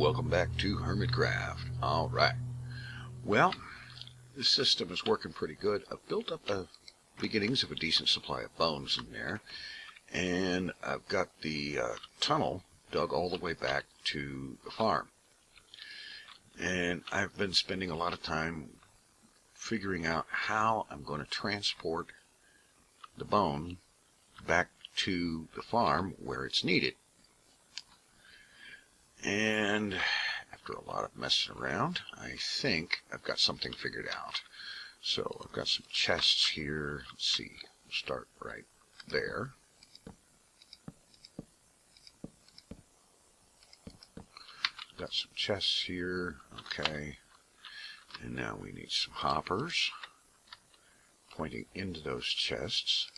welcome back to Hermitcraft. Alright, well, this system is working pretty good. I've built up the beginnings of a decent supply of bones in there, and I've got the tunnel dug all the way back to the farm. And I've been spending a lot of time figuring out how I'm going to transport the bone back to the farm where it's needed. And after a lot of messing around, I think I've got something figured out. So I've got some chests here. Let's see, we'll start right there. Got some chests here, okay. And now we need some hoppers pointing into those chests.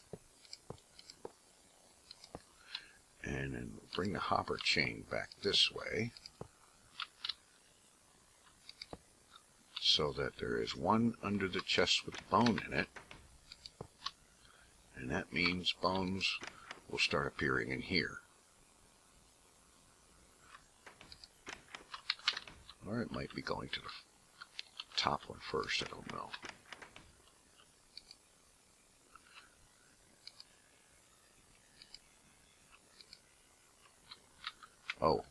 And then bring the hopper chain back this way so that there is one under the chest with bone in it, and that means bones will start appearing in here. Or it might be going to the top one first, I don't know. Oh,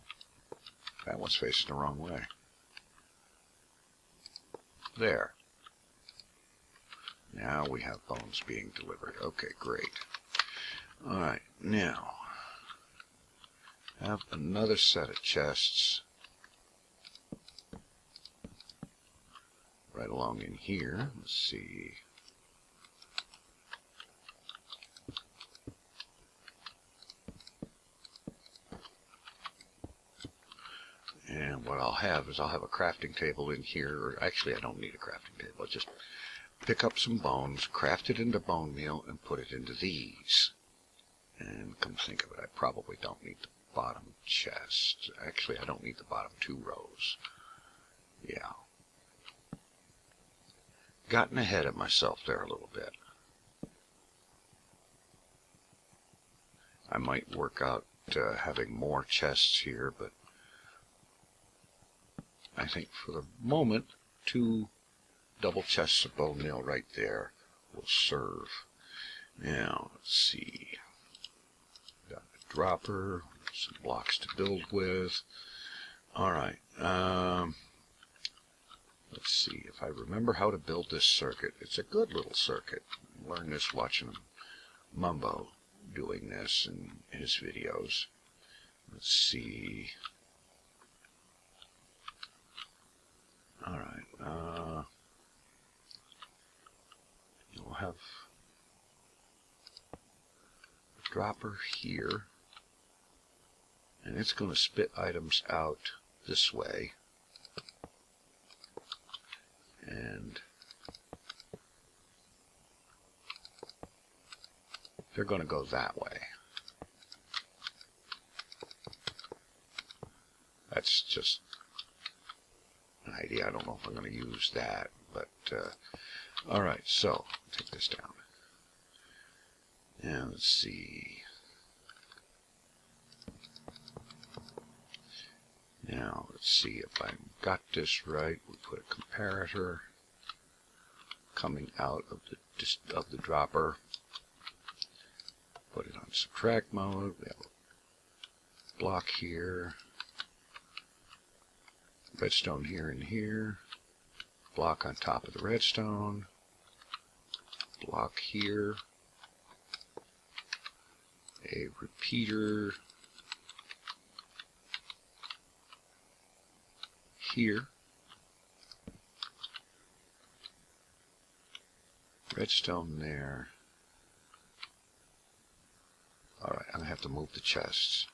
that one's facing the wrong way. There. Now we have bones being delivered. Okay, great. Alright, now, have another set of chests right along in here. Let's see. And what I'll have is I'll have a crafting table in here, or actually I don't need a crafting table. I'll just pick up some bones, craft it into bone meal, and put it into these. And come to think of it, I probably don't need the bottom chest. Actually, I don't need the bottom two rows. Yeah. Gotten ahead of myself there a little bit. I might work out having more chests here, but I think for the moment, 2 double chests of bone meal right there will serve. Now, let's see. Got a dropper, some blocks to build with. Alright, let's see if I remember how to build this circuit. It's a good little circuit. I learned this watching Mumbo doing this in his videos. Let's see. Alright, you'll have a dropper here, and it's going to spit items out this way, and they're going to go that way. That's just an idea. I don't know if I'm going to use that, but alright, so take this down. And let's see. Now let's see if I got this right. We put a comparator coming out of the dropper. Put it on subtract mode. We have a block here. Redstone here and here, block on top of the redstone, block here, a repeater here, redstone there. Alright, I'm going to have to move the chests.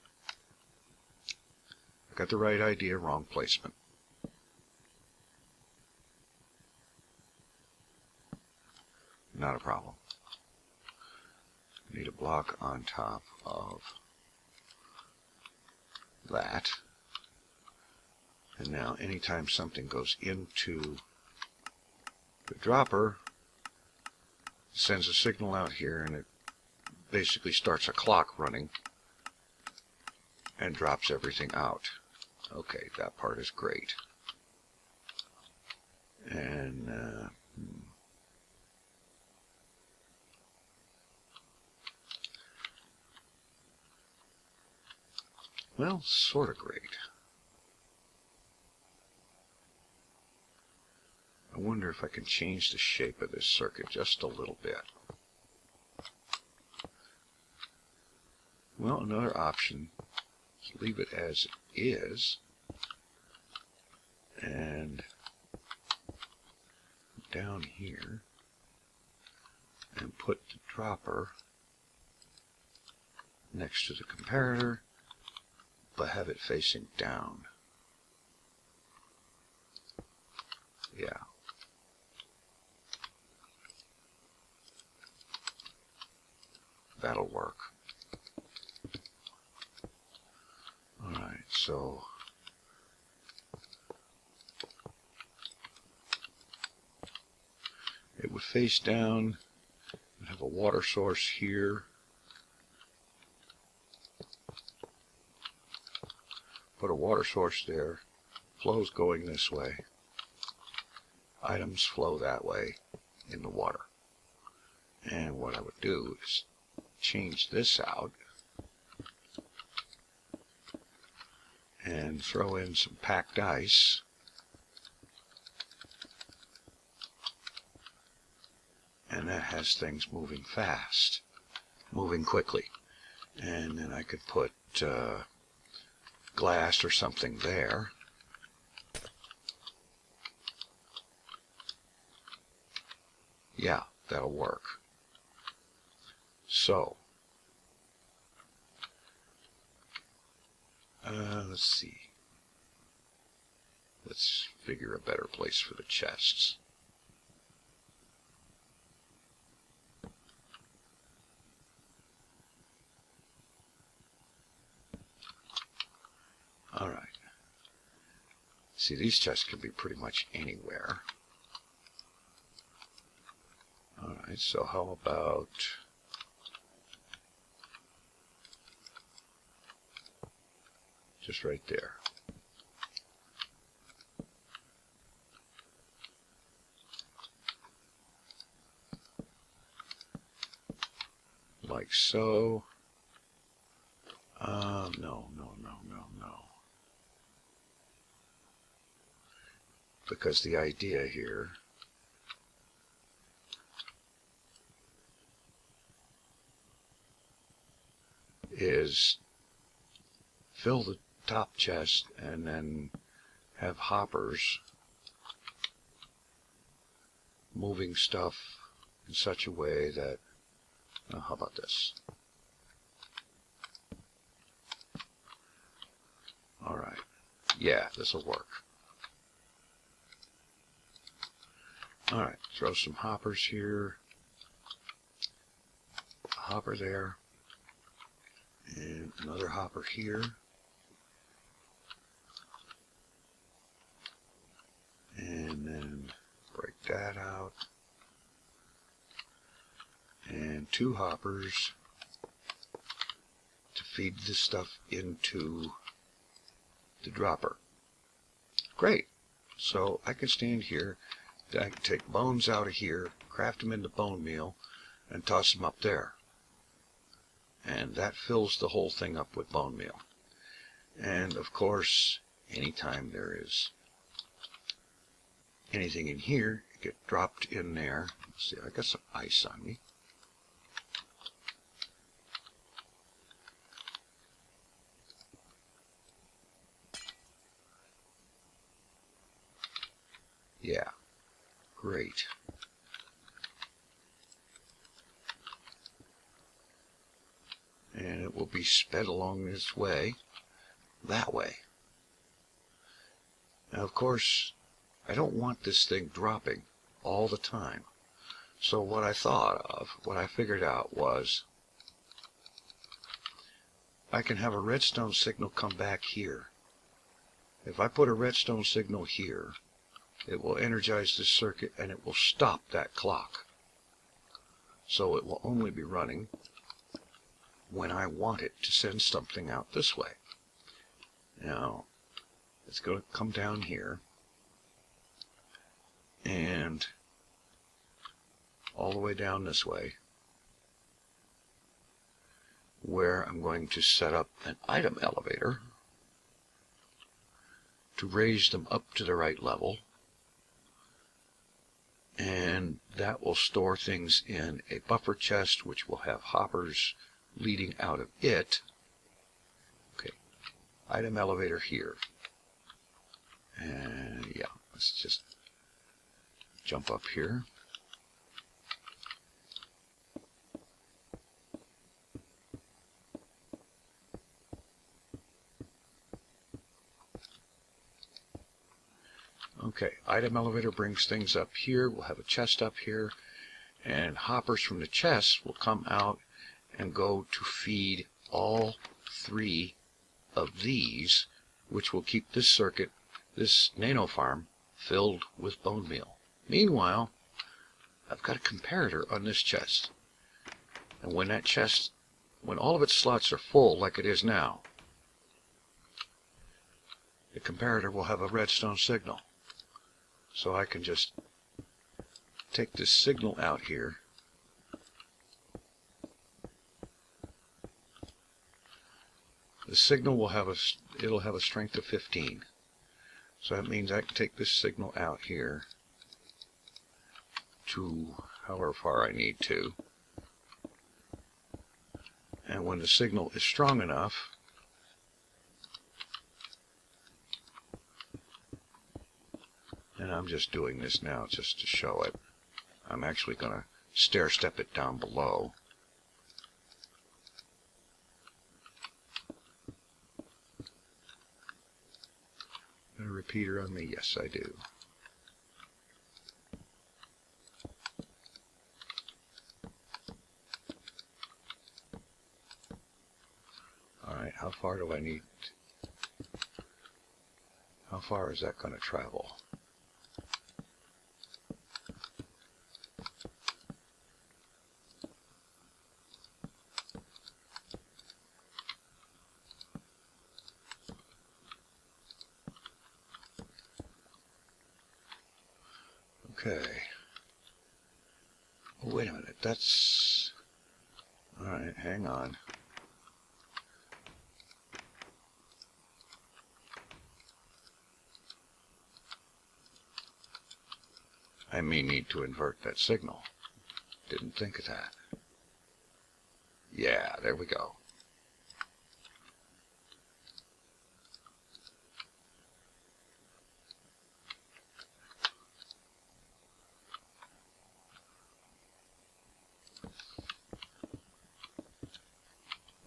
I got the right idea, wrong placement. Not a problem. Need a block on top of that. And now anytime something goes into the dropper, it sends a signal out here, and it basically starts a clock running and drops everything out. Okay, that part is great. And well, sort of great. I wonder if I can change the shape of this circuit just a little bit. Well, another option is leave it as it is and down here and put the dropper next to the comparator, but have it facing down. Yeah. That'll work. Alright, so it would face down and have a water source here. Put a water source there. Flow's going this way. Items flow that way in the water. And what I would do is change this out and throw in some packed ice. And that has things moving fast, moving quickly. And then I could put glass or something there. Yeah, that'll work. So, let's see. Let's figure a better place for the chests. All right. See, these chests can be pretty much anywhere. All right, so how about just right there? Like so. No. Because the idea here is fill the top chest and then have hoppers moving stuff in such a way that, how about this? All right, yeah, this will work. All right, throw some hoppers here, a hopper there, and another hopper here. And then break that out. And two hoppers to feed this stuff into the dropper. Great. So I can stand here. I can take bones out of here, craft them into bone meal, and toss them up there. And that fills the whole thing up with bone meal. And of course, anytime there is anything in here, get dropped in there. Let's see, I got some ice on me. Yeah, great. And it will be sped along this way, that way. Now, of course, I don't want this thing dropping all the time. So what I figured out was I can have a redstone signal come back here. If I put a redstone signal here, it will energize this circuit and it will stop that clock. So it will only be running when I want it to send something out this way. Now, It's going to come down here and all the way down this way, where I'm going to set up an item elevator to raise them up to the right level, and that will store things in a buffer chest which will have hoppers leading out of it. Okay, item elevator here, and yeah, let's just jump up here. Okay, item elevator brings things up here. We'll have a chest up here, and hoppers from the chest will come out and go to feed all 3 of these, which will keep this circuit, this nano farm, filled with bone meal. Meanwhile, I've got a comparator on this chest, and when that chest, when all of its slots are full like it is now, the comparator will have a redstone signal. So I can just take this signal out here, the signal will have it'll have a strength of 15. So that means I can take this signal out here to however far I need to. And when the signal is strong enough, and I'm just doing this now just to show it, I'm actually going to stair step it down below. Got a repeater on me? Yes, I do. Alright, how far do I need? How far is that going to travel? Okay. Oh, wait a minute. That's... Alright, hang on. I may need to invert that signal. Didn't think of that. Yeah, there we go.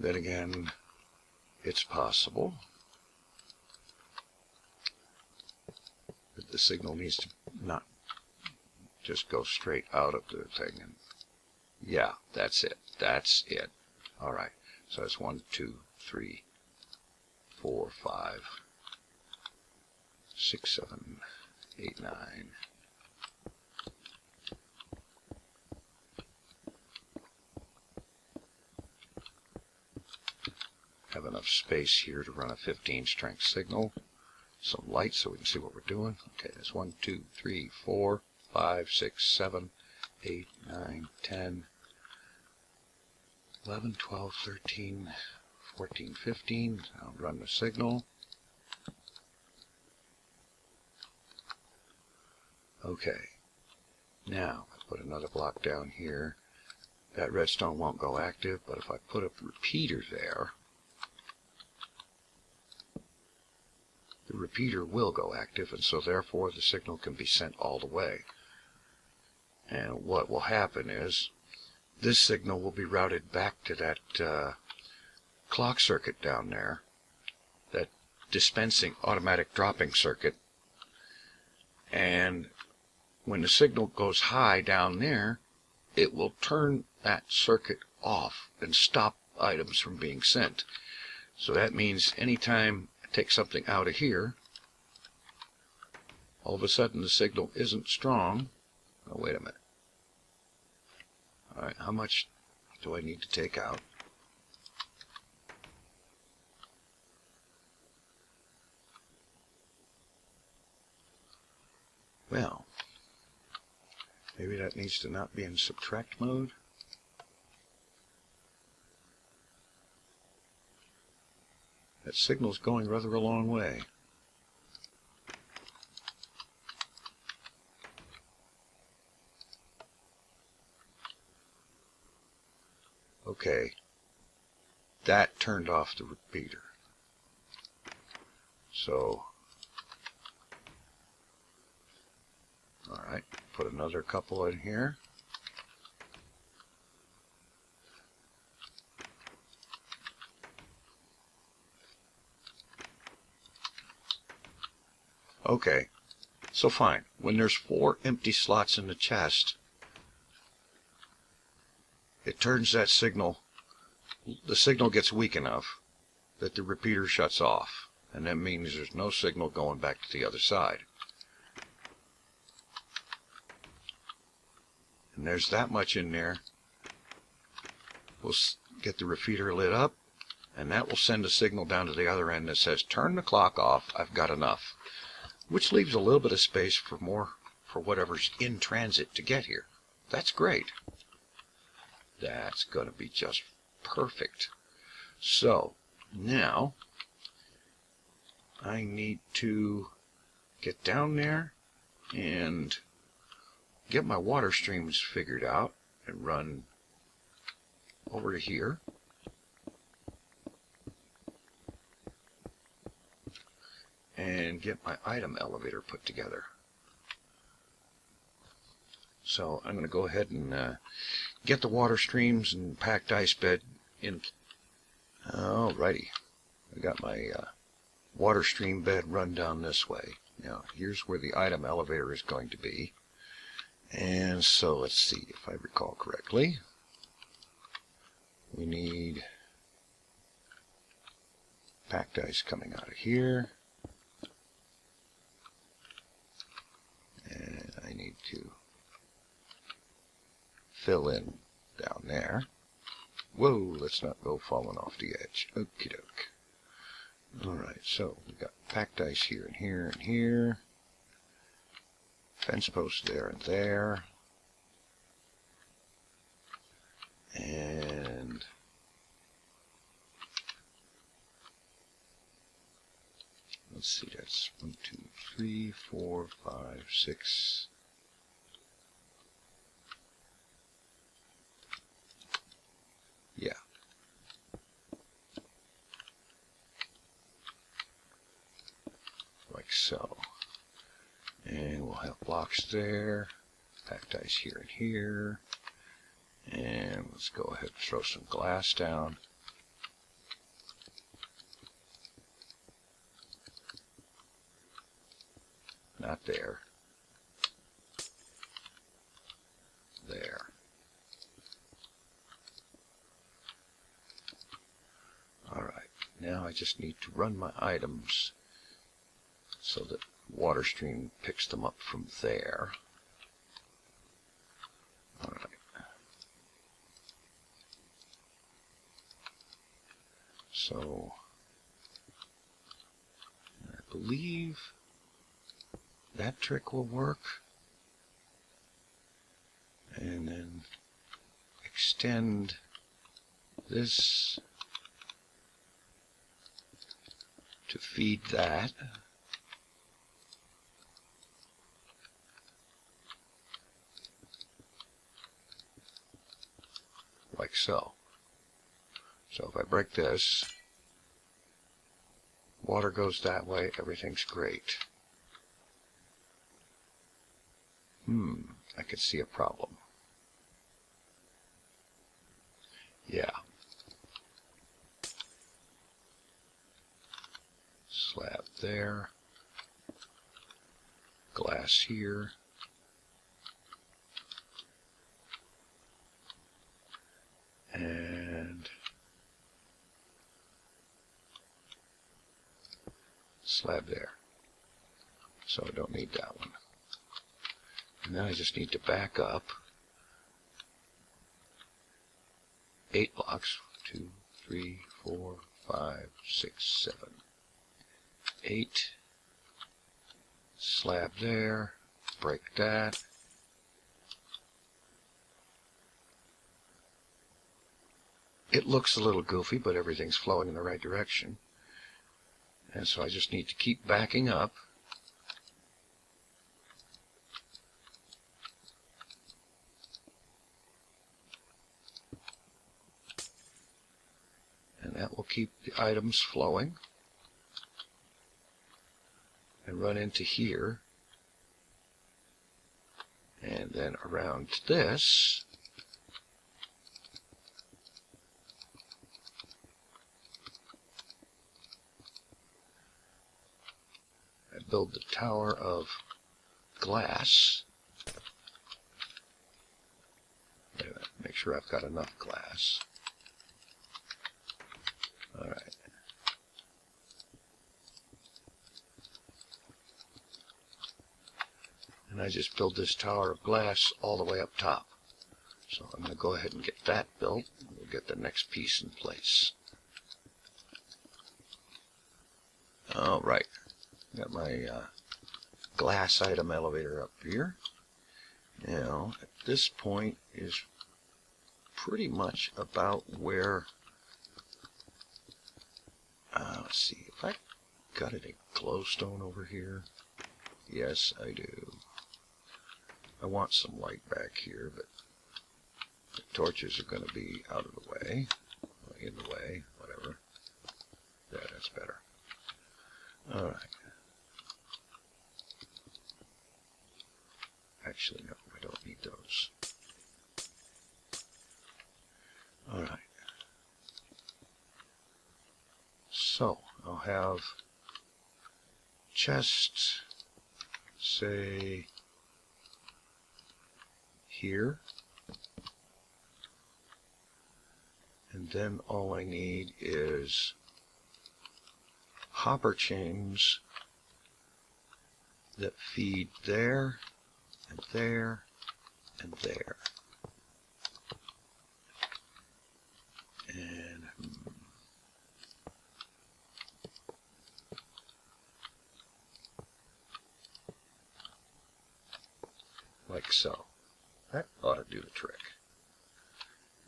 Then again, it's possible that the signal needs to not just go straight out of the thing. And yeah, that's it. That's it. All right. So that's 1, 2, 3, 4, 5, 6, 7, 8, 9. Have enough space here to run a 15 strength signal. Some light so we can see what we're doing. Okay, that's 1, 2, 3, 4, 5, 6, 7, 8, 9, 10, 11, 12, 13, 14, 15. I'll run the signal. Okay, now I put another block down here. That redstone won't go active, but if I put a repeater there, the repeater will go active, and so therefore the signal can be sent all the way. And what will happen is this signal will be routed back to that clock circuit down there, that dispensing automatic dropping circuit, and when the signal goes high down there, it will turn that circuit off and stop items from being sent. So that means anytime take something out of here, all of a sudden the signal isn't strong. Oh, wait a minute. All right, how much do I need to take out? Well, maybe that needs to not be in subtract mode. That signal's going rather a long way. Okay, that turned off the repeater. So, alright, put another couple in here. Okay, so fine. When there's 4 empty slots in the chest, it turns that signal, the signal gets weak enough that the repeater shuts off. And that means there's no signal going back to the other side. And there's that much in there. We'll get the repeater lit up, and that will send a signal down to the other end that says, turn the clock off, I've got enough. Which leaves a little bit of space for more, for whatever's in transit to get here. That's great. That's going to be just perfect. So, now, I need to get down there and get my water streams figured out and run over to here. And get my item elevator put together. So I'm going to go ahead and get the water streams and packed ice bed in. Alrighty, I got my water stream bed run down this way. Now here's where the item elevator is going to be. And so let's see if I recall correctly. We need packed ice coming out of here. And I need to fill in down there. Whoa, let's not go falling off the edge. Okie doke. Alright, so we've got packed ice here and here and here. Fence posts there and there. And let's see, that's 1, 2, 3, 4, 5, 6. Yeah. Like so. And we'll have blocks there, packed ice here and here. And let's go ahead and throw some glass down. Not there. There. Alright, now I just need to run my items so that water stream picks them up from there. Alright. So, I believe that trick will work. And then extend this to feed that. Like so. So if I break this, water goes that way, everything's great. I could see a problem. Yeah. Slab there. Glass here. And slab there. So I don't need that one. And then I just need to back up 8 blocks. 2, 3, 4, 5, 6, 7, 8. Slab there. break that. It looks a little goofy, but everything's flowing in the right direction. And so I just need to keep backing up. And that will keep the items flowing. And run into here. And then around this. I build the tower of glass. Wait a minute, make sure I've got enough glass. Alright. And I just build this tower of glass all the way up top. So I'm going to go ahead and get that built. We'll get the next piece in place. Alright. Got my glass item elevator up here. Now, at this point is pretty much about where, let's see, if I got a glowstone over here. Yes, I do. I want some light back here, but the torches are going to be out of the way, in the way, whatever. Yeah, that's better. Alright. Actually, no, I don't need those. Alright. So, I'll have chests, say, here. And then all I need is hopper chains that feed there, and there, and there. And like so. That ought to do the trick.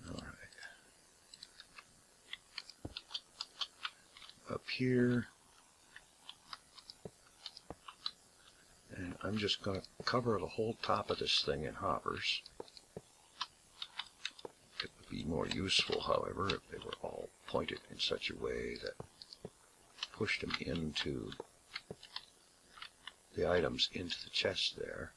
Alright. Up here. And I'm just going to cover the whole top of this thing in hoppers. It would be more useful, however, if they were all pointed in such a way that pushed them into the items into the chest there.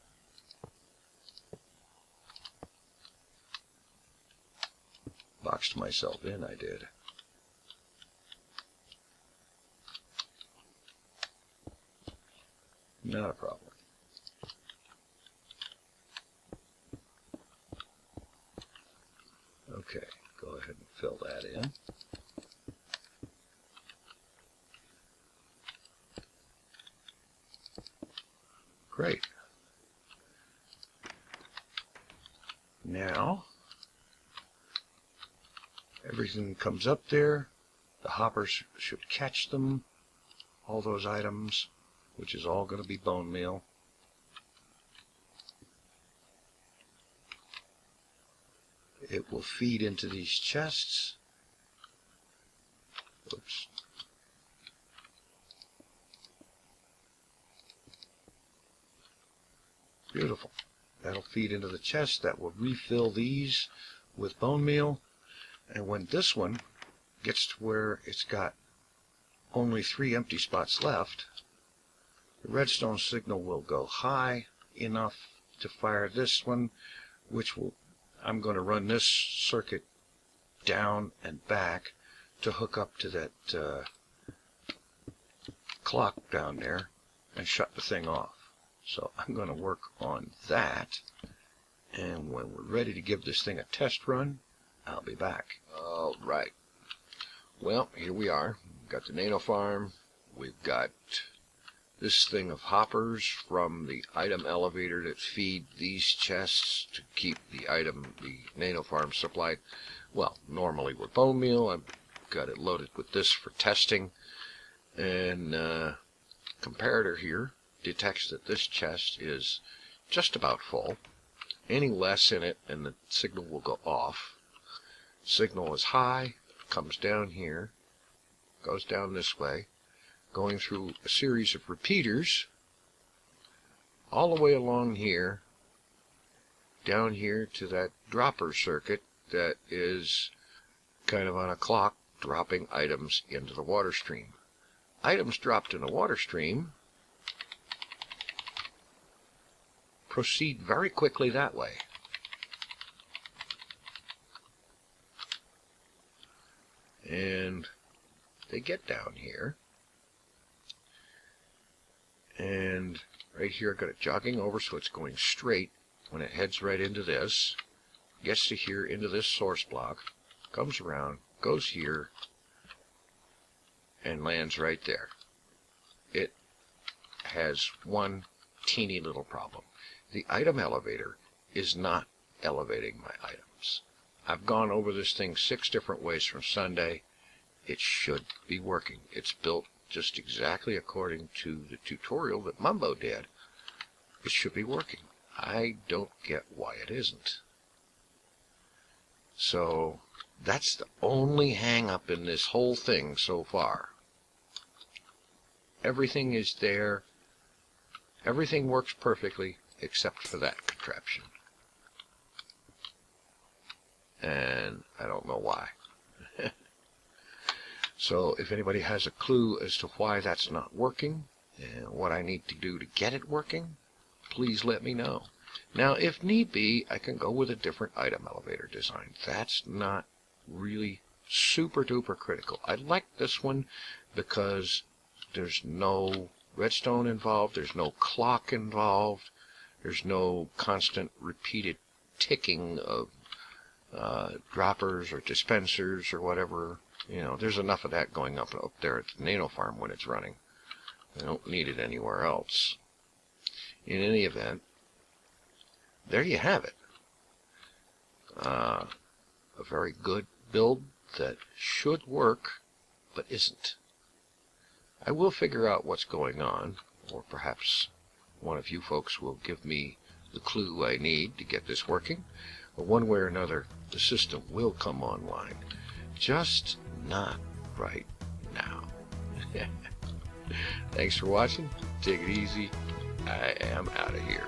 Boxed myself in, I did. Not a problem. Okay, go ahead and fill that in. Great. Now, everything comes up there. The hoppers should catch them, all those items, which is all going to be bone meal. It will feed into these chests. Oops. Beautiful. That'll feed into the chest. That will refill these with bone meal. And when this one gets to where it's got only 3 empty spots left, the redstone signal will go high enough to fire this one, which will, I'm going to run this circuit down and back to hook up to that clock down there and shut the thing off. So I'm going to work on that, and when we're ready to give this thing a test run, I'll be back. All right. Well, here we are. We've got the nano farm. We've got this thing of hoppers from the item elevator that feed these chests to keep the nano farm supplied. Well, normally with bone meal. I've got it loaded with this for testing. And comparator here detects that this chest is just about full. Any less in it and the signal will go off. Signal is high, comes down here, goes down this way, going through a series of repeaters all the way along here, down here to that dropper circuit that is kind of on a clock, dropping items into the water stream. Items dropped in the water stream proceed very quickly that way. And they get down here. And right here I've got it jogging over so it's going straight. When it heads right into this, gets to here into this source block, comes around, goes here, and lands right there. It has one teeny little problem. The item elevator is not elevating my items. I've gone over this thing 6 different ways from Sunday. It should be working. It's built just exactly according to the tutorial that Mumbo did. It should be working. I don't get why it isn't. So that's the only hang up in this whole thing so far. Everything is there. Everything works perfectly except for that contraption. And I don't know why. So if anybody has a clue as to why that's not working and what I need to do to get it working, please let me know. Now, if need be, I can go with a different item elevator design. That's not really super duper critical. I like this one because there's no redstone involved, there's no clock involved, there's no constant repeated ticking of droppers or dispensers or whatever. You know, there's enough of that going up there at the nano farm when it's running. I don't need it anywhere else. In any event, there you have it. A very good build that should work, but isn't. I will figure out what's going on, or perhaps one of you folks will give me the clue I need to get this working. But one way or another, the system will come online. Just not right now. Thanks for watching. Take it easy. I am out of here.